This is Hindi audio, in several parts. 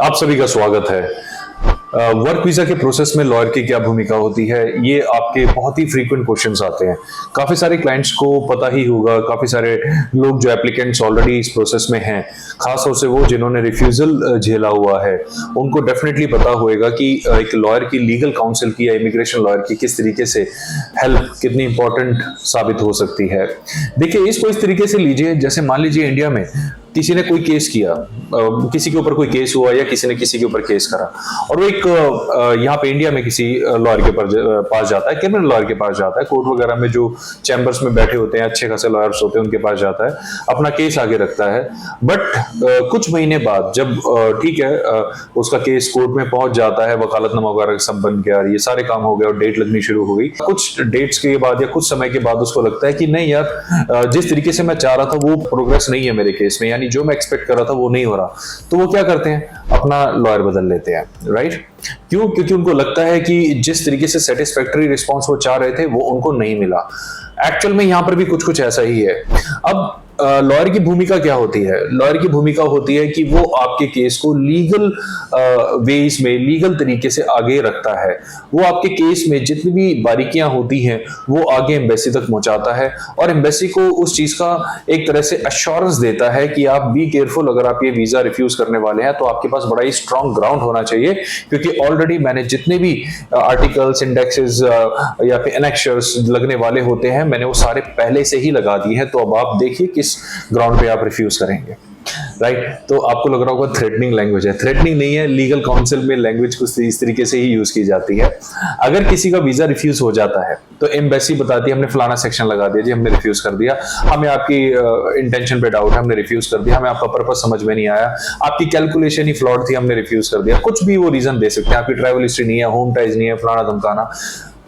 आप सभी का स्वागत है। वर्क वीजा के प्रोसेस में लॉयर की क्या भूमिका होती है, ये आपके बहुत ही फ्रीक्वेंट क्वेश्चंस आते हैं। काफी सारे क्लाइंट्स को पता ही होगा, काफी सारे लोग जो एप्लीकेंट्स ऑलरेडी इस प्रोसेस में हैं, खासतौर से वो जिन्होंने रिफ्यूजल झेला हुआ है, उनको डेफिनेटली पता होएगा कि एक लॉयर की, लीगल काउंसिल की या इमिग्रेशन लॉयर की किस तरीके से हेल्प कितनी इंपॉर्टेंट साबित हो सकती है। देखिए, इसको इस तरीके से लीजिए, जैसे मान लीजिए इंडिया में किसी ने कोई केस किया, किसी के ऊपर कोई केस हुआ या किसी ने किसी के ऊपर केस करा, और वो एक यहाँ पे इंडिया में किसी लॉयर के पास जाता है, क्रिमिनल लॉयर के पास जाता है, कोर्ट वगैरह में जो चैम्बर्स में बैठे होते हैं, अच्छे खासे लॉयर्स होते हैं, उनके पास जाता है, अपना केस आगे रखता है। बट कुछ महीने बाद जब ठीक है उसका केस कोर्ट में पहुंच जाता है, वकालतनामा वगैरह सब बन गया, ये सारे काम हो गए और डेट लगनी शुरू हो गई, कुछ डेट्स के बाद या कुछ समय के बाद उसको लगता है कि नहीं यार, जिस तरीके से मैं चाह रहा था वो प्रोग्रेस नहीं है मेरे केस में, यानी जो मैं एक्सपेक्ट कर रहा था वो नहीं हो रहा। तो वो क्या करते हैं, अपना लॉयर बदल लेते हैं। राइट? क्यों? क्योंकि उनको लगता है कि जिस तरीके से सेटिस्फैक्टरी रिस्पॉन्स वो चाह रहे थे वो उनको नहीं मिला। एक्चुअल में यहां पर भी कुछ कुछ ऐसा ही है। अब लॉयर की भूमिका क्या होती है? लॉयर की भूमिका होती है कि वो आपके केस को लीगल वेज में, लीगल तरीके से आगे रखता है। वो आपके केस में जितनी भी बारीकियां होती हैं वो आगे एम्बेसी तक पहुंचाता है, और एम्बेसी को उस चीज का एक तरह से अश्योरेंस देता है कि आप बी केयरफुल, अगर आप ये वीजा रिफ्यूज करने वाले हैं तो आपके पास बड़ा ही स्ट्रॉन्ग ग्राउंड होना चाहिए, क्योंकि ऑलरेडी मैंने जितने भी आर्टिकल्स, इंडेक्सेस या फिर एनेक्शर्स लगने वाले होते हैं, मैंने वो सारे पहले से ही लगा दिए हैं। तो अब आप देखिए किस ग्राउंड पे आप रिफ्यूज करेंगे। राइट? तो आपको लग रहा होगा थ्रेटनिंग लैंग्वेज है। थ्रेटनिंग नहीं है, लीगल काउंसिल में लैंग्वेज कुछ इस तरीके से ही यूज की जाती है। अगर किसी का वीजा रिफ्यूज हो जाता है तो एम्बेसी बताती है हमने फलाना सेक्शन लगा दिया जी, हमने रिफ्यूज कर दिया, हमें आपकी इंटेंशन पे डाउट है, हमने रिफ्यूज कर दिया, हमें आपका पर्पस समझ में नहीं आया, आपकी कैलकुलेशन ही फ्लॉड थी, हमने रिफ्यूज कर दिया। कुछ भी वो रीजन दे सकते हैं, आपकी ट्रैवल हिस्ट्री नहीं है, होम टाइज नहीं है, फलाना धमकाना।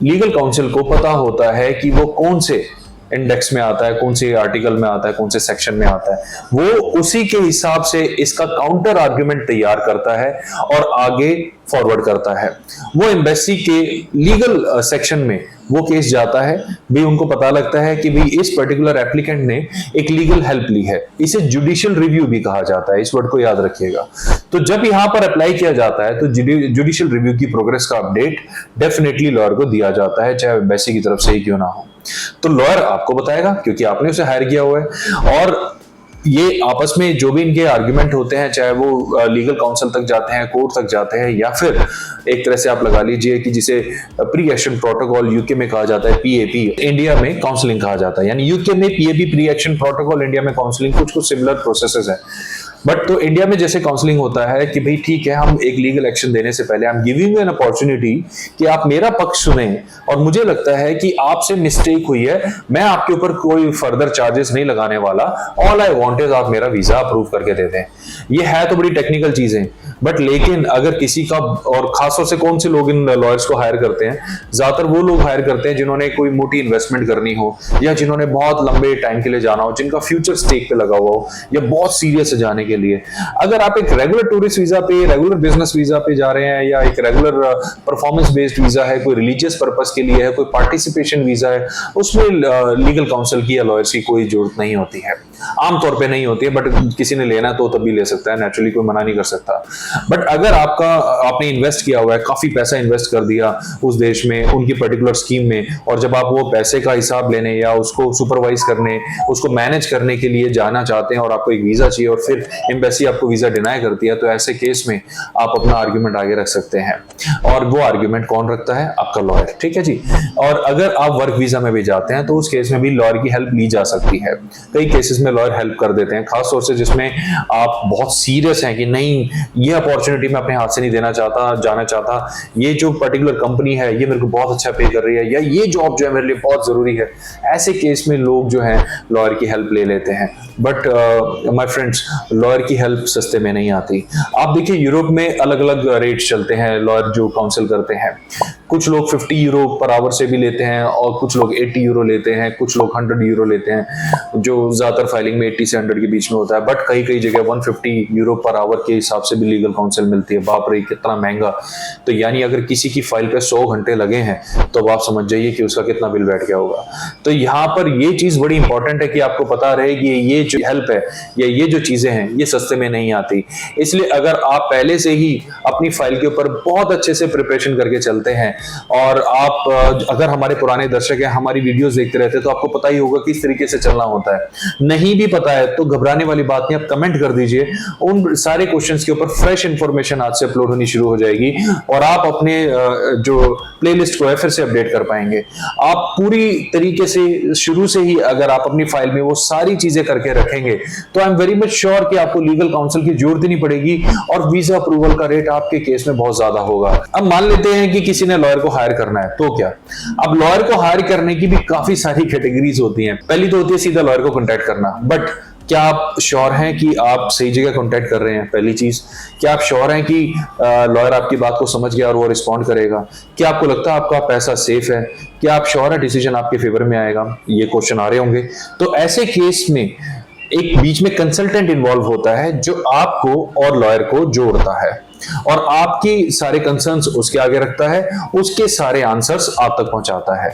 लीगल काउंसिल को पता होता है कि वो कौन से इंडेक्स में आता है, कौन से आर्टिकल में आता है, कौन से सेक्शन में आता है, वो उसी के हिसाब से इसका काउंटर आर्ग्यूमेंट तैयार करता है और आगे फॉरवर्ड करता है। वो एम्बेसी के लीगल सेक्शन में वो केस जाता है, भी उनको पता लगता है कि भाई इस पर्टिकुलर एप्लीकेंट ने एक लीगल हेल्प ली है। इसे जुडिशियल रिव्यू भी कहा जाता है, इस वर्ड को याद रखिएगा। तो जब यहां पर अप्लाई किया जाता है तो जुडिशियल रिव्यू की प्रोग्रेस का अपडेट डेफिनेटली लॉयर को दिया जाता है, चाहे एम्बेसी की तरफ से ही क्यों ना हो। तो लॉयर आपको बताएगा क्योंकि आपने उसे हायर किया हुआ है, और ये आपस में जो भी इनके आर्ग्यूमेंट होते हैं, चाहे वो लीगल काउंसिल तक जाते हैं, कोर्ट तक जाते हैं, या फिर एक तरह से आप लगा लीजिए कि जिसे प्री एक्शन प्रोटोकॉल यूके में कहा जाता है, पीएपी इंडिया में काउंसलिंग कहा जाता है, यानी यूके में PAP pre action protocol, India में काउंसलिंग, कुछ कुछ सिमिलर प्रोसेसेस है। बट तो इंडिया में जैसे काउंसलिंग होता है कि भाई ठीक है, हम एक लीगल एक्शन देने से पहले I am giving you an opportunity कि आप मेरा पक्ष सुने, और मुझे लगता है कि आपसे मिस्टेक हुई है, मैं आपके ऊपर कोई फर्दर चार्जेस नहीं लगाने वाला, ऑल आई वांट इज आप मेरा वीजा अप्रूव करके दे दें। ये है तो बड़ी टेक्निकल चीजें, बट लेकिन अगर किसी का, और खासतौर से कौन से लोग इन लॉयर्स को हायर करते हैं, ज्यादातर वो लोग हायर करते हैं जिन्होंने कोई मोटी इन्वेस्टमेंट करनी हो, या जिन्होंने बहुत लंबे टाइम के लिए जाना हो, जिनका फ्यूचर स्टेक पे लगा हुआ हो, या बहुत सीरियस है जाने के लिए। अगर आप एक रेगुलर टूरिस्ट वीजा पे, रेगुलर बिजनेस वीजा पे जा रहे हैं, या एक रेगुलर परफॉर्मेंस बेस्ड वीजा है, कोई रिलीजियस पर्पस के लिए है, कोई पार्टिसिपेशन वीजा है, उसमें लीगल काउंसिल की या लॉयर्स की कोई जरूरत नहीं होती है, आमतौर पे नहीं होती है। बट किसी ने लेना तो तभी ले सकता है, नेचुरली कोई मना नहीं कर सकता। बट अगर आपने इन्वेस्ट किया हुआ है, काफी पैसा इन्वेस्ट कर दिया उस देश में, उनकी पर्टिकुलर स्कीम में, और जब आप वो पैसे का हिसाब लेने या उसको सुपरवाइज करने, उसको मैनेज करने के लिए जाना चाहते हैं, और आपको एक वीजा चाहिए और फिर एम्बेसी आपको वीजा डिनाई करती है, तो ऐसे केस में आप अपना आर्ग्यूमेंट आगे रख सकते हैं। और वो आर्ग्यूमेंट कौन रखता है? आपका लॉयर। ठीक है जी। और अगर आप वर्क वीजा में भी जाते हैं तो उस केस में भी लॉयर की हेल्प ली जा सकती है। कई केसेस में लॉयर हेल्प कर देते हैं, खासतौर से जिसमें आप बहुत सीरियस हैं कि नहीं, ये अपॉर्चुनिटी मैं अपने हाथ से नहीं देना चाहता, जाना चाहता, ये जो पर्टिकुलर कंपनी है ये मेरे को बहुत अच्छा पे कर रही है, या ये जॉब जो है मेरे लिए बहुत जरूरी है। ऐसे केस में लोग जो हैं लॉयर की हेल्प ले लेते हैं। बट माय फ्रेंड्स, लॉयर की हेल्प सस्ते में नहीं आती। आप देखिए यूरोप में अलग अलग रेट्स चलते हैं लॉयर जो काउंसिल करते हैं। कुछ लोग 50 यूरो पर आवर से भी लेते हैं और कुछ लोग 80 यूरो लेते हैं, कुछ लोग 100 यूरो लेते हैं, जो ज्यादातर फाइलिंग में 80 से 100 के बीच में होता है। बट कई कई जगह 150 यूरो पर आवर के हिसाब से भी लीगल काउंसिल मिलती है। बाप रे, कितना महंगा। तो यानी अगर किसी की फाइल पे 100 घंटे लगे हैं तो आप समझ जाइए कि उसका कितना बिल बैठ गया होगा। तो यहाँ पर ये चीज बड़ी इंपॉर्टेंट है कि आपको पता रहे कि ये जो हेल्प है या ये जो चीजें हैं ये सस्ते में नहीं आती। इसलिए अगर आप पहले से ही अपनी फाइल के ऊपर बहुत अच्छे से प्रिपरेशन करके चलते हैं, और आप अगर हमारे पुराने दर्शक हैं, हमारी वीडियोस देखते रहते हैं, तो आपको पता ही होगा किस तरीके से चलना होता है। नहीं भी पता है तो घबराने वाली बात नहीं, आप कमेंट कर दीजिए, उन सारे क्वेश्चंस के ऊपर फ्रेश इंफॉर्मेशन आज से अपलोड होनी शुरू हो जाएगी और आप अपने जो प्लेलिस्ट को है फिर से अपडेट कर पाएंगे। आप पूरी तरीके से शुरू से ही अगर आप अपनी फाइल में वो सारी चीजें करके रखेंगे तो I am very much sure कि आपको लीगल काउंसिल की जरूरत ही नहीं पड़ेगी और वीजा अप्रूवल का रेट आपके केस में बहुत ज्यादा होगा। अब मान लेते हैं कि किसी ने लॉयर को हायर करना है, तो क्या? अब लॉयर को हायर करने की भी काफी सारी कैटेगरीज होती हैं। पहली तो होती है सीधा लॉयर को कॉन्टैक्ट करना, बट क्या आप श्योर हैं कि आप सही जगह कॉन्टैक्ट कर रहे हैं? पहली चीज, क्या आप श्योर हैं कि लॉयर आपकी बात को समझ गया और वो रिस्पॉन्ड करेगा? क्या आपको लगता है आपका पैसा सेफ है? क्या आप श्योर है डिसीजन आपके फेवर में आएगा? ये क्वेश्चन आ रहे होंगे। तो ऐसे केस में एक बीच में कंसल्टेंट इन्वॉल्व होता है जो आपको और लॉयर को जोड़ता है और आपकी सारे कंसर्न्स उसके आगे रखता है, उसके सारे आंसर्स आप तक पहुंचाता है।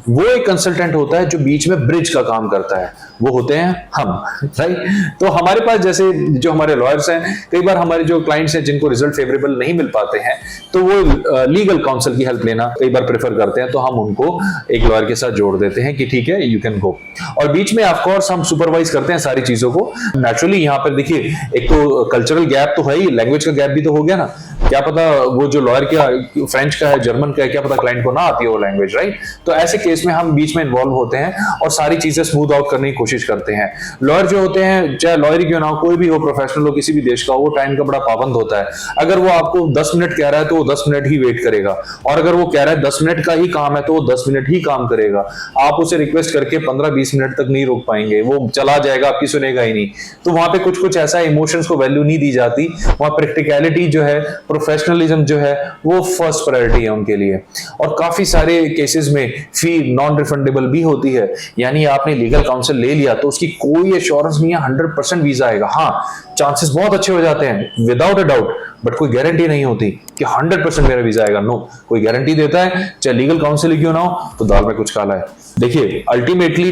वो एक कंसल्टेंट होता है जो बीच में ब्रिज का काम करता है, वो होते हैं हम, राइट? तो हमारे पास जैसे जो हमारे लॉयर्स हैं, कई बार हमारे जो क्लाइंट्स हैं जिनको रिजल्ट फेवरेबल नहीं मिल पाते हैं तो वो लीगल काउंसिल की हेल्प लेना कई बार प्रेफर करते हैं, तो हम उनको एक लॉयर के साथ जोड़ देते हैं कि ठीक है, यू कैन गो। और बीच में ऑफ कोर्स हम सुपरवाइज करते हैं सारी चीजों को। नेचुरली यहाँ पर देखिए, एक तो कल्चरल गैप तो है ही, लैंग्वेज का गैप भी तो हो गया ना। क्या पता वो जो लॉयर क्या फ्रेंच का है, जर्मन का है, क्या पता क्लाइंट को ना आती है वो लैंग्वेज, राइट? तो ऐसे केस में हम बीच में इन्वॉल्व होते हैं और सारी चीजें स्मूथ आउट करने की कोशिश करते हैं। लॉयर जो होते हैं, चाहे लॉयर ही क्यों ना हो, कोई भी हो, प्रोफेशनल हो, किसी भी देश का हो, वो टाइम का बड़ा पाबंद होता है। अगर वो आपको 10 मिनट कह रहा है तो वो 10 मिनट ही वेट करेगा, और अगर वो कह रहा है 10 मिनट का ही काम है तो वो 10 मिनट ही काम करेगा। आप उसे रिक्वेस्ट करके 15-20 मिनट तक नहीं रोक पाएंगे, वो चला जाएगा, आपकी सुनेगा ही नहीं। तो वहां पे कुछ कुछ ऐसा इमोशंस को वैल्यू नहीं दी जाती, वहां प्रैक्टिकलिटी जो है, प्रोफेशनलिज्म जो है, वो फर्स्ट प्रायोरिटी है उनके लिए। और काफी सारे केसेस में फी नॉन रिफंडेबल भी होती है, यानी आपने लीगल काउंसिल ले लिया तो उसकी कोई एश्योरेंस नहीं है 100% वीजा आएगा। हाँ, चांसेस बहुत अच्छे हो जाते हैं विदाउट अ डाउट, बट कोई गारंटी नहीं होती कि 100% मेरा वीजा आएगा। नो, कोई गारंटी देता है चाहे लीगल काउंसिल क्यों ना हो तो दाल में कुछ काला है। देखिए, अल्टीमेटली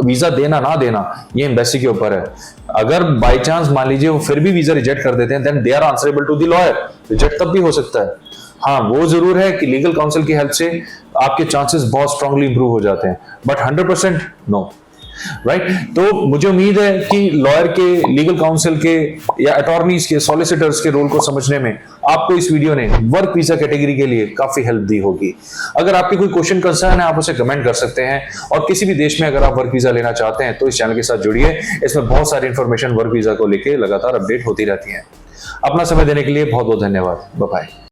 वीजा देना ना देना ये एम्बेसी के ऊपर है। अगर बाय चांस मान लीजिए वो फिर भी वीजा रिजेक्ट कर देते हैं, then they are answerable to the lawyer. Reject तब भी हो सकता है। हाँ, वो जरूर है कि लीगल काउंसिल की हेल्प से आपके चांसेस बहुत स्ट्रांगली इंप्रूव हो जाते हैं, बट 100% नो, राइट? तो मुझे उम्मीद है कि लॉयर के, लीगल काउंसिल के या अटॉर्नीज के, सॉलिसिटर्स के रोल को समझने में आपको इस वीडियो ने वर्क वीजा कैटेगरी के लिए काफी हेल्प दी होगी। अगर आपके कोई क्वेश्चन कंसर्न है, आप उसे कमेंट कर सकते हैं। और किसी भी देश में अगर आप वर्क वीजा लेना चाहते हैं तो इस चैनल के साथ जुड़िए, इसमें बहुत सारी इंफॉर्मेशन वर्क वीजा को लेकर लगातार अपडेट होती रहती है। अपना समय देने के लिए बहुत बहुत धन्यवाद। Bye bye.